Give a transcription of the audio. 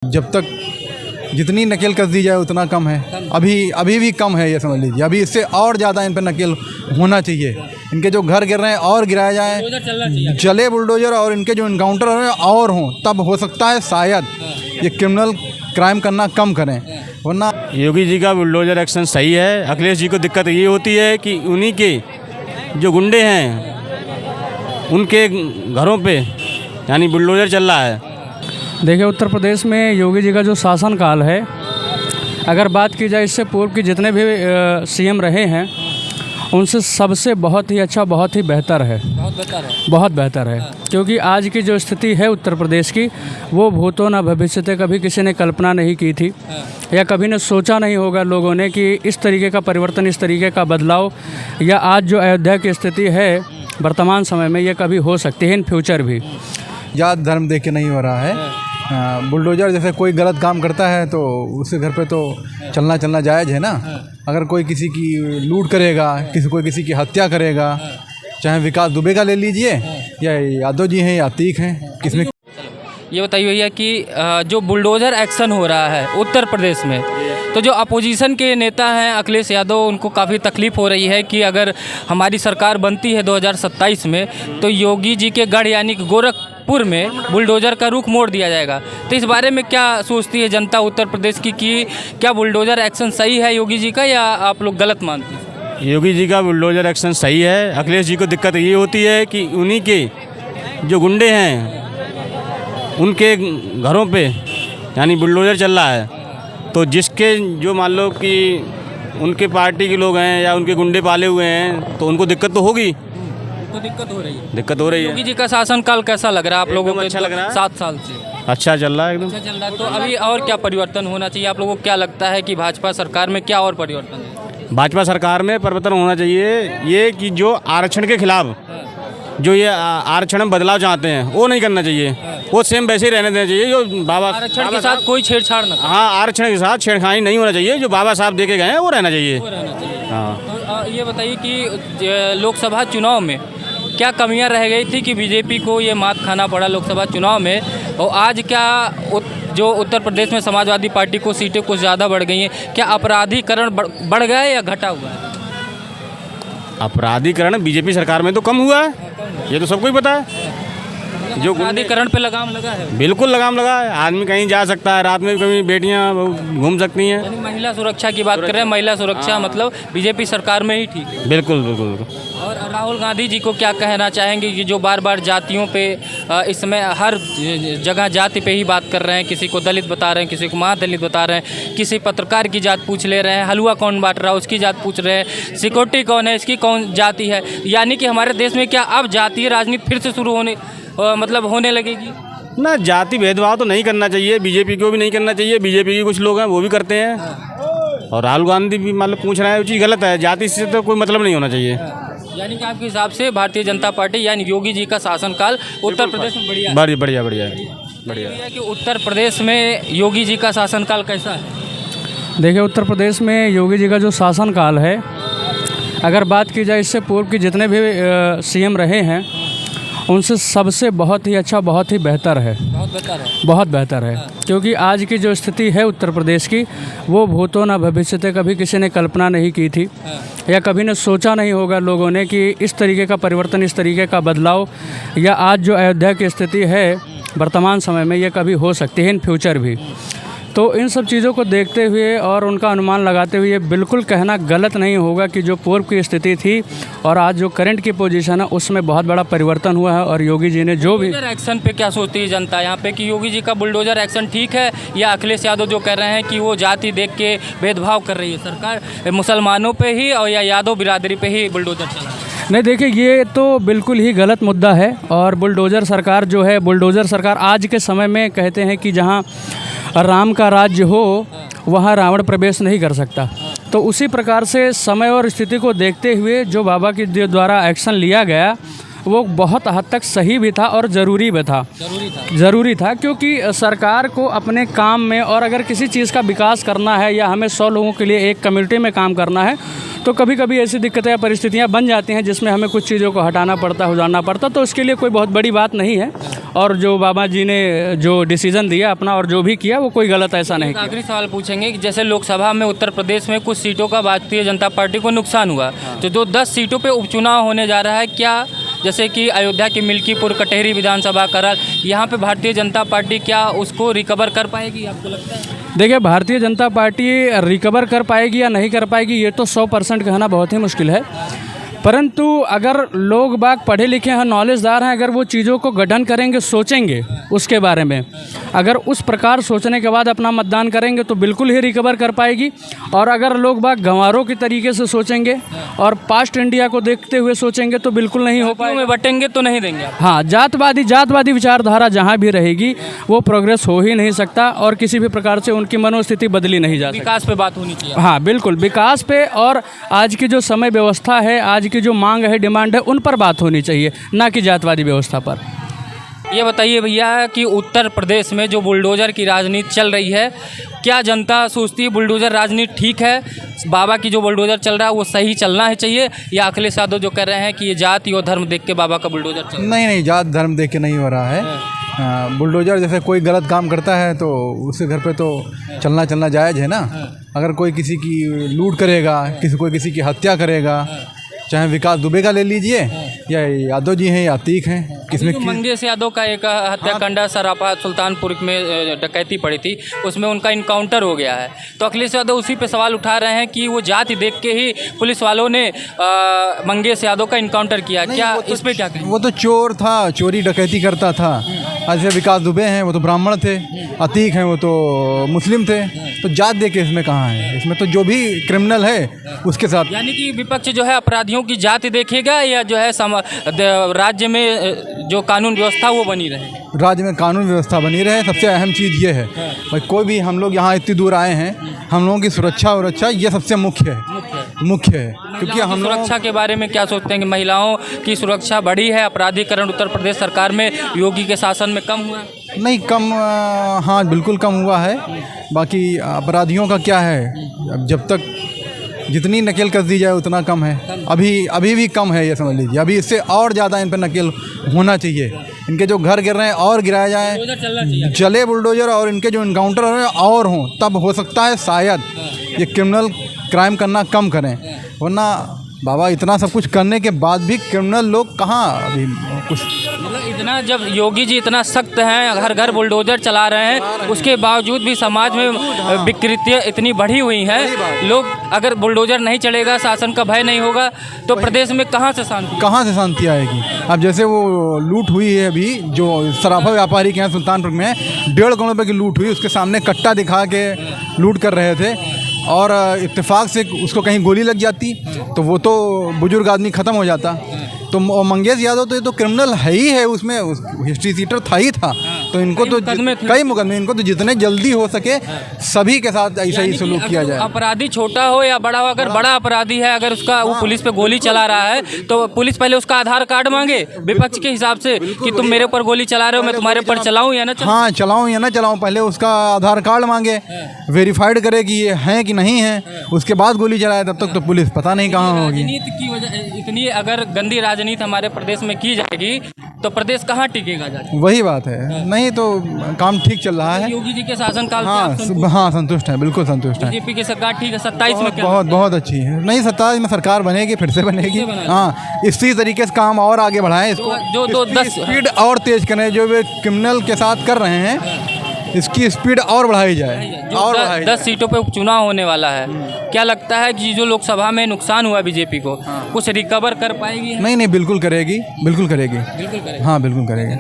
जब तक जितनी नकेल कस दी जाए उतना कम है। अभी भी कम है, ये समझ लीजिए। अभी इससे और ज़्यादा इन पर नकेल होना चाहिए। इनके जो घर गिर रहे हैं और गिराया जाए, चले बुलडोजर, और इनके जो इनकाउंटर हो रहे हैं और हों, तब हो सकता है शायद ये क्रिमिनल क्राइम करना कम करें, वरना। योगी जी का बुलडोजर एक्शन सही है। अखिलेश जी को दिक्कत ये होती है कि उन्हीं के जो गुंडे हैं उनके घरों पे यानी बुलडोजर चल रहा है। देखिए, उत्तर प्रदेश में योगी जी का जो शासनकाल है, अगर बात की जाए इससे पूर्व के जितने भी सीएम रहे हैं उनसे सबसे बहुत ही अच्छा, बहुत ही बेहतर है। बहुत बेहतर है, क्योंकि आज की जो स्थिति है उत्तर प्रदेश की, वो भूतो न भविष्यते कभी किसी ने कल्पना नहीं की थी, या कभी ने सोचा नहीं होगा लोगों ने कि इस तरीके का परिवर्तन, इस तरीके का बदलाव, या आज जो अयोध्या की स्थिति है वर्तमान समय में, ये कभी हो सकती है इन फ्यूचर भी। जात धर्म देख के नहीं हो रहा है। बुलडोजर जैसे कोई गलत काम करता है तो उसके घर पे तो चलना जायज़ है ना। अगर कोई किसी की लूट करेगा, कोई किसी की हत्या करेगा, चाहे विकास दुबे का ले लीजिए, या यादव जी हैं या अतीक हैं, किसमें। ये बताइए भैया कि जो बुलडोज़र एक्शन हो रहा है उत्तर प्रदेश में, तो जो अपोजिशन के नेता हैं अखिलेश यादव, उनको काफ़ी तकलीफ़ हो रही है कि अगर हमारी सरकार बनती है 2027 में, तो योगी जी के गढ़ यानी कि गोरखपुर में बुलडोज़र का रुख मोड़ दिया जाएगा। तो इस बारे में क्या सोचती है जनता उत्तर प्रदेश की कि क्या बुलडोज़र एक्शन सही है योगी जी का, या आप लोग गलत मानते हैं? योगी जी का बुलडोजर एक्शन सही है। अखिलेश जी को दिक्कत ये होती है कि उन्हीं के जो गुंडे हैं उनके घरों पे यानी बुलडोजर चल रहा है। तो जिसके जो मान लो कि उनके पार्टी के लोग हैं या उनके गुंडे पाले हुए हैं, तो उनको दिक्कत तो होगी। तो दिक्कत हो रही है। दिक्कत हो रही है। योगी जी का शासनकाल कैसा लग रहा है आप लोगों को? अच्छा लग रहा है। 7 साल से अच्छा चल रहा है, एकदम अच्छा चल रहा है। तो अभी और क्या परिवर्तन होना चाहिए? आप लोगों को क्या लगता है कि भाजपा सरकार में क्या और परिवर्तन है? भाजपा सरकार में परिवर्तन होना चाहिए ये कि जो आरक्षण के खिलाफ जो ये आरक्षण में बदलाव चाहते हैं वो नहीं करना चाहिए। वो सेम वैसे ही रहने देना चाहिए जो बाबा आरक्षण के साथ कोई छेड़छाड़ न। हाँ, आरक्षण के साथ छेड़खानी नहीं होना चाहिए। जो बाबा साहब दे के गए हैं वो रहना चाहिए। हाँ। तो ये बताइए कि लोकसभा चुनाव में क्या कमियां रह गई थी कि बीजेपी को ये मात खाना पड़ा लोकसभा चुनाव में, और आज क्या जो उत्तर प्रदेश में समाजवादी पार्टी को सीटें कुछ ज़्यादा बढ़ गई हैं, क्या अपराधीकरण बढ़ गया है या घटा हुआ है? अपराधीकरण बीजेपी सरकार में तो कम हुआ है, ये तो सबको ही पता है। जो अपराधीकरण पे लगाम लगा है? बिल्कुल लगाम लगा है। आदमी कहीं जा सकता है, रात में कभी बेटियां घूम सकती हैं। यानी महिला सुरक्षा की बात कर रहे हैं। महिला सुरक्षा मतलब बीजेपी सरकार में ही ठीक है। बिल्कुल बिल्कुल। और राहुल गांधी जी को क्या कहना चाहेंगे कि जो बार बार जातियों पे इस समय हर जगह जाति पे ही बात कर रहे हैं, किसी को दलित बता रहे हैं, किसी को महादलित बता रहे हैं, किसी पत्रकार की जात पूछ ले रहे हैं, हलवा कौन बांट रहा है उसकी जात पूछ रहे हैं, सिक्योरिटी कौन है इसकी कौन जाति है। यानी कि हमारे देश में क्या अब जातीय राजनीति फिर से शुरू होने लगेगी? ना, जाति भेदभाव तो नहीं करना चाहिए, बीजेपी को भी नहीं करना चाहिए। बीजेपी के कुछ लोग हैं वो भी करते हैं, और राहुल गांधी भी मतलब पूछ रहे हैं, वो चीज़ गलत है। जाति से तो कोई मतलब नहीं होना चाहिए। यानी कि आपके हिसाब से भारतीय जनता पार्टी यानी योगी जी का शासनकाल उत्तर प्रदेश में बढ़िया है कि उत्तर प्रदेश में योगी जी का शासनकाल कैसा है? देखिए, उत्तर प्रदेश में योगी जी का जो शासनकाल है, अगर बात की जाए इससे पूर्व के जितने भी सीएम रहे हैं उनसे सबसे बहुत ही अच्छा, बहुत ही बेहतर है। बहुत बेहतर है, क्योंकि आज की जो स्थिति है उत्तर प्रदेश की, वो भूतो न भविष्यते कभी किसी ने कल्पना नहीं की थी, या कभी ने सोचा नहीं होगा लोगों ने कि इस तरीके का परिवर्तन, इस तरीके का बदलाव, या आज जो अयोध्या की स्थिति है वर्तमान समय में, ये कभी हो सकती है इन फ्यूचर भी। तो इन सब चीज़ों को देखते हुए और उनका अनुमान लगाते हुए बिल्कुल कहना गलत नहीं होगा कि जो पूर्व की स्थिति थी और आज जो करंट की पोजीशन है उसमें बहुत बड़ा परिवर्तन हुआ है। और योगी जी ने जो भी एक्शन पे क्या सोचती है जनता यहाँ पे कि योगी जी का बुलडोजर एक्शन ठीक है, या अखिलेश यादव जो कह रहे हैं कि वो जाति देख के भेदभाव कर रही है सरकार, मुसलमानों पे ही और या यादव बिरादरी पे ही बुलडोजर चला? नहीं, देखिए, ये तो बिल्कुल ही गलत मुद्दा है। और बुलडोज़र सरकार जो है, बुलडोज़र सरकार आज के समय में कहते हैं कि जहाँ राम का राज्य हो वहाँ रावण प्रवेश नहीं कर सकता। तो उसी प्रकार से समय और स्थिति को देखते हुए जो बाबा के द्वारा एक्शन लिया गया वो बहुत हद तक सही भी था और ज़रूरी भी था। ज़रूरी था क्योंकि सरकार को अपने काम में, और अगर किसी चीज़ का विकास करना है या हमें 100 लोगों के लिए एक कम्युनिटी में काम करना है, तो कभी कभी ऐसी दिक्कतें या परिस्थितियाँ बन जाती हैं जिसमें हमें कुछ चीज़ों को हटाना पड़ता, उजाड़ना पड़ता, तो उसके लिए कोई बहुत बड़ी बात नहीं है। और जो बाबा जी ने जो डिसीज़न दिया अपना और जो भी किया वो कोई गलत ऐसा नहीं एक किया। आखिरी सवाल पूछेंगे कि जैसे लोकसभा में उत्तर प्रदेश में कुछ सीटों का भारतीय जनता पार्टी को नुकसान हुआ, तो जो 10 सीटों पे उपचुनाव होने जा रहा है, क्या जैसे कि अयोध्या की मिल्कीपुर, कटहरी विधानसभा, करल, यहाँ पे भारतीय जनता पार्टी क्या उसको रिकवर कर पाएगी, आपको लगता है? देखिए, भारतीय जनता पार्टी रिकवर कर पाएगी या नहीं कर पाएगी ये तो 100% कहना बहुत ही मुश्किल है, परंतु अगर लोग बाग पढ़े लिखे हैं, नॉलेजदार हैं, अगर वो चीज़ों को गठन करेंगे, सोचेंगे उसके बारे में, अगर उस प्रकार सोचने के बाद अपना मतदान करेंगे तो बिल्कुल ही रिकवर कर पाएगी। और अगर लोग बाग गंवारों के तरीके से सोचेंगे और पास्ट इंडिया को देखते हुए सोचेंगे तो बिल्कुल नहीं हो पाएगा। में बटेंगे तो नहीं देंगे आप। हाँ, जातवादी विचारधारा जहाँ भी रहेगी वो प्रोग्रेस हो ही नहीं सकता और किसी भी प्रकार से उनकी मनोस्थिति बदली नहीं जा सकती। विकास पे बात होनी चाहिए। हाँ बिल्कुल, विकास पे और आज की जो समय व्यवस्था है, आज की जो मांग है, डिमांड है, उन पर बात होनी चाहिए, ना कि जातवादी व्यवस्था पर। ये बताइए भैया कि उत्तर प्रदेश में जो बुलडोज़र की राजनीति चल रही है, क्या जनता सोचती है बुलडोज़र राजनीति ठीक है? बाबा की जो बुलडोज़र चल रहा है वो सही चलना है चाहिए, या अखिलेश यादव जो कह रहे हैं कि ये जाति और धर्म देख के बाबा का बुलडोज़र चल रहा है? नहीं, जात धर्म देख के नहीं हो रहा है। बुलडोजर जैसे कोई गलत काम करता है तो उसके घर पे तो चलना जायज़ है ना। अगर कोई किसी की लूट करेगा, कोई किसी की हत्या करेगा, चाहे विकास दुबे का ले लीजिए या यादव जी हैं या अतीक हैं, किसमें मंगेश यादव का एक हत्याकांड सराफा सुल्तानपुर में डकैती पड़ी थी, उसमें उनका इनकाउंटर हो गया है, तो अखिलेश यादव उसी पे सवाल उठा रहे हैं कि वो जाति देख के ही पुलिस वालों ने मंगेश यादव का इनकाउंटर किया। क्या इस पे क्या कहेंगे? वो तो चोर था, चोरी डकैती करता था। ऐसे विकास दुबे हैं, वो तो ब्राह्मण थे, अतीक हैं, वो तो मुस्लिम थे, तो जात देख के इसमें कहाँ है? इसमें तो जो भी क्रिमिनल है उसके साथ, यानी कि विपक्ष जो है अपराधियों की जाति देखेगा या जो है राज्य में जो कानून व्यवस्था वो बनी रहे? राज्य में कानून व्यवस्था बनी रहे, सबसे अहम चीज़ ये है। भाई कोई भी, हम लोग यहाँ इतनी दूर आए हैं, हम लोगों की सुरक्षा ये सबसे मुख्य है, क्योंकि हम सुरक्षा के बारे में क्या सोचते हैं कि महिलाओं की सुरक्षा बढ़ी है? अपराधीकरण उत्तर प्रदेश सरकार में योगी के शासन में कम हुआ है? नहीं कम, हाँ बिल्कुल कम हुआ है। बाकी अपराधियों का क्या है, अब जब तक जितनी नकेल कस दी जाए उतना कम है। अभी भी कम है, ये समझ लीजिए। अभी इससे और ज़्यादा इन पर नकेल होना चाहिए। इनके जो घर गिर रहे हैं और गिराया जाए, चले बुलडोजर, और इनके जो इनकाउंटर हो रहे हैं और हों, तब हो सकता है शायद ये क्रिमिनल क्राइम करना कम करें। वरना बाबा इतना सब कुछ करने के बाद भी क्रिमिनल लोग कहाँ अभी कुछ, मतलब इतना, जब योगी जी इतना सख्त हैं, घर घर बुलडोजर चला रहे हैं, उसके बावजूद भी समाज में विकृतियाँ इतनी बढ़ी हुई हैं। लोग, अगर बुलडोजर नहीं चलेगा, शासन का भय नहीं होगा, तो प्रदेश में कहाँ से शांति आएगी? अब जैसे वो लूट हुई है अभी, जो सराफा व्यापारी के यहाँ सुल्तानपुर में 1.5 करोड़ रुपये की लूट हुई, उसके सामने कट्टा दिखा के लूट कर रहे थे और इत्तेफाक से उसको कहीं गोली लग जाती तो वो तो बुजुर्ग आदमी ख़त्म हो जाता। तो मंगेश यादव तो ये तो क्रिमिनल है ही है, उसमें हिस्ट्री सीटर था ही था, तो इनको तो कई मुकदमे, इनको तो जितने जल्दी हो सके सभी के साथ ऐसा ही सलूक किया जाए। अपराधी छोटा हो या बड़ा हो, अगर बड़ा अपराधी है, अगर उसका वो पुलिस पे गोली चला रहा है तो पुलिस पहले उसका आधार कार्ड मांगे विपक्ष के हिसाब से कि तुम मेरे ऊपर गोली चला रहे हो, मैं तुम्हारे ऊपर चलाऊं या ना चलाऊं? हाँ, चलाऊं या ना चलाऊं, पहले उसका आधार कार्ड मांगे, वेरीफाइड करे कि ये हैं कि नहीं है, उसके बाद गोली चलाए, तब तक तो पुलिस पता नहीं कहाँ होगी। राजनीति की वजह, इतनी अगर गंदी राजनीति हमारे प्रदेश में की जाएगी तो प्रदेश कहाँ टिकेगा जाके? वही बात है। नहीं तो काम ठीक चल रहा है। योगी जी के शासनकाल हाँ संतुष्ट है, बिल्कुल संतुष्ट है। बीजेपी की सरकार ठीक है। 27 में बहुत अच्छी है। नहीं, 27 में सरकार बनेगी, फिर से बनेगी। हाँ, इसी तरीके से काम और आगे बढ़ाएं, इसको जो 10 स्पीड और तेज करें, जो वे क्रिमिनल के साथ कर रहे हैं इसकी स्पीड और बढ़ाई जाए। और 10 सीटों पे उपचुनाव होने वाला है, क्या लगता है कि जो लोकसभा में नुकसान हुआ बीजेपी को, कुछ रिकवर कर पाएगी? नहीं, बिल्कुल करेगी। हाँ बिल्कुल करेगी।